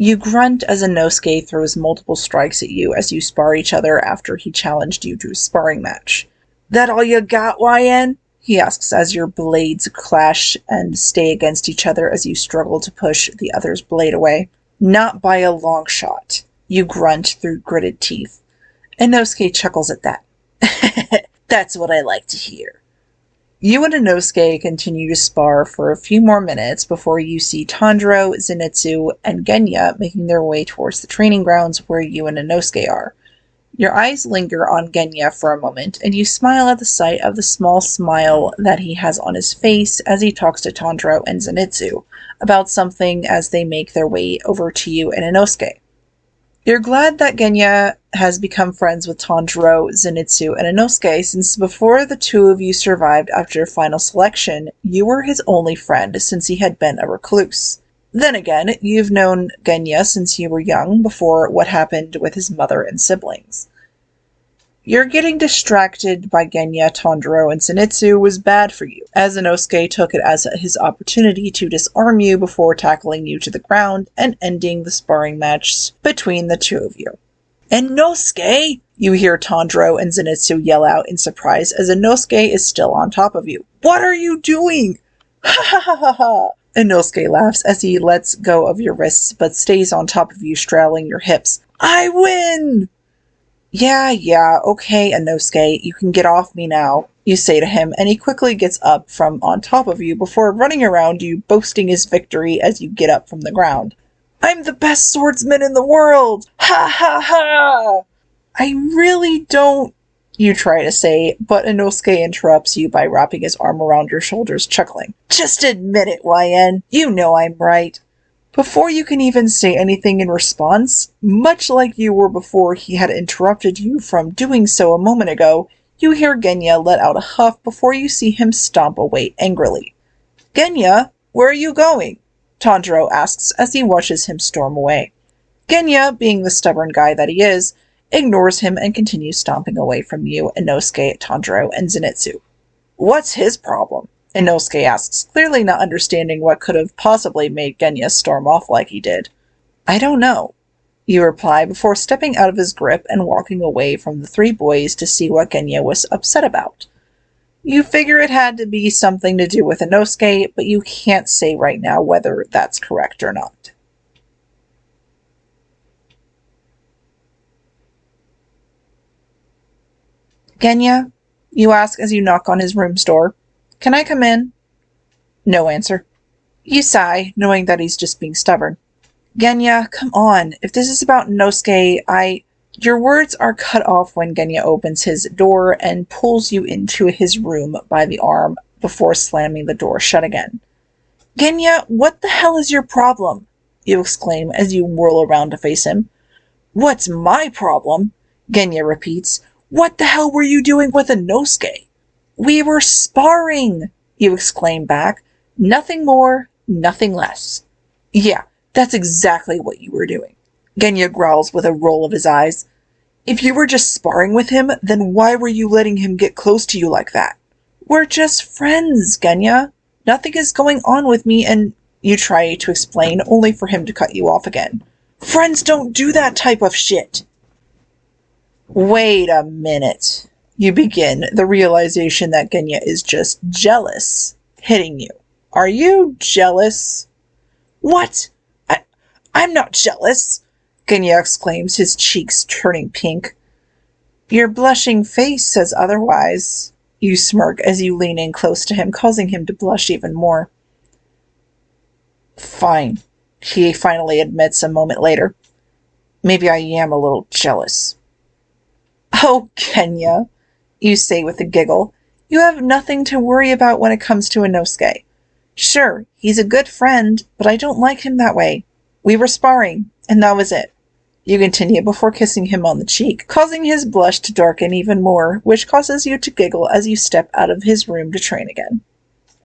You grunt as Inosuke throws multiple strikes at you as you spar each other after he challenged you to a sparring match. That all you got, YN? He asks as your blades clash and stay against each other as you struggle to push the other's blade away. Not by a long shot. You grunt through gritted teeth. Inosuke chuckles at that. That's what I like to hear. You and Inosuke continue to spar for a few more minutes before you see Tanjiro, Zenitsu, and Genya making their way towards the training grounds where you and Inosuke are. Your eyes linger on Genya for a moment, and you smile at the sight of the small smile that he has on his face as he talks to Tanjiro and Zenitsu about something as they make their way over to you and Inosuke. You're glad that Genya has become friends with Tanjiro, Zenitsu, and Inosuke since before the two of you survived after your final selection, you were his only friend since he had been a recluse. Then again, you've known Genya since you were young before what happened with his mother and siblings. Your getting distracted by Genya, Tanjiro, and Zenitsu was bad for you, as Inosuke took it as his opportunity to disarm you before tackling you to the ground and ending the sparring match between the two of you. Inosuke! You hear Tanjiro and Zenitsu yell out in surprise as Inosuke is still on top of you. What are you doing? Ha ha ha ha ha! Inosuke laughs as he lets go of your wrists but stays on top of you, straddling your hips. I win! Yeah, okay, Inosuke, you can get off me now, you say to him, and he quickly gets up from on top of you before running around you, boasting his victory as you get up from the ground. I'm the best swordsman in the world! Ha ha ha! I really don't, you try to say, but Inosuke interrupts you by wrapping his arm around your shoulders, chuckling. Just admit it, YN. You know I'm right. Before you can even say anything in response, much like you were before he had interrupted you from doing so a moment ago, you hear Genya let out a huff before you see him stomp away angrily. Genya, where are you going? Tanjiro asks as he watches him storm away. Genya, being the stubborn guy that he is, ignores him and continues stomping away from you, Inosuke, Tanjiro, and Zenitsu. What's his problem? Inosuke asks, clearly not understanding what could have possibly made Genya storm off like he did. I don't know, you reply before stepping out of his grip and walking away from the three boys to see what Genya was upset about. You figure it had to be something to do with Inosuke, but you can't say right now whether that's correct or not. Genya, you ask as you knock on his room's door. Can I come in? No answer. You sigh, knowing that he's just being stubborn. Genya, come on. If this is about Inosuke, Your words are cut off when Genya opens his door and pulls you into his room by the arm before slamming the door shut again. Genya, what the hell is your problem? You exclaim as you whirl around to face him. What's my problem? Genya repeats. What the hell were you doing with Inosuke? We were sparring, you exclaim back. Nothing more, nothing less. Yeah, that's exactly what you were doing. Genya growls with a roll of his eyes. If you were just sparring with him, then why were you letting him get close to you like that? We're just friends, Genya. Nothing is going on with me and you try to explain, only for him to cut you off again. Friends don't do that type of shit. Wait a minute. You begin, the realization that Genya is just jealous, hitting you. Are you jealous? What? I'm not jealous, Genya exclaims, his cheeks turning pink. Your blushing face says otherwise. You smirk as you lean in close to him, causing him to blush even more. Fine, he finally admits a moment later. Maybe I am a little jealous. Oh, Genya, you say with a giggle. You have nothing to worry about when it comes to Inosuke. Sure, he's a good friend, but I don't like him that way. We were sparring, and that was it. You continue before kissing him on the cheek, causing his blush to darken even more, which causes you to giggle as you step out of his room to train again.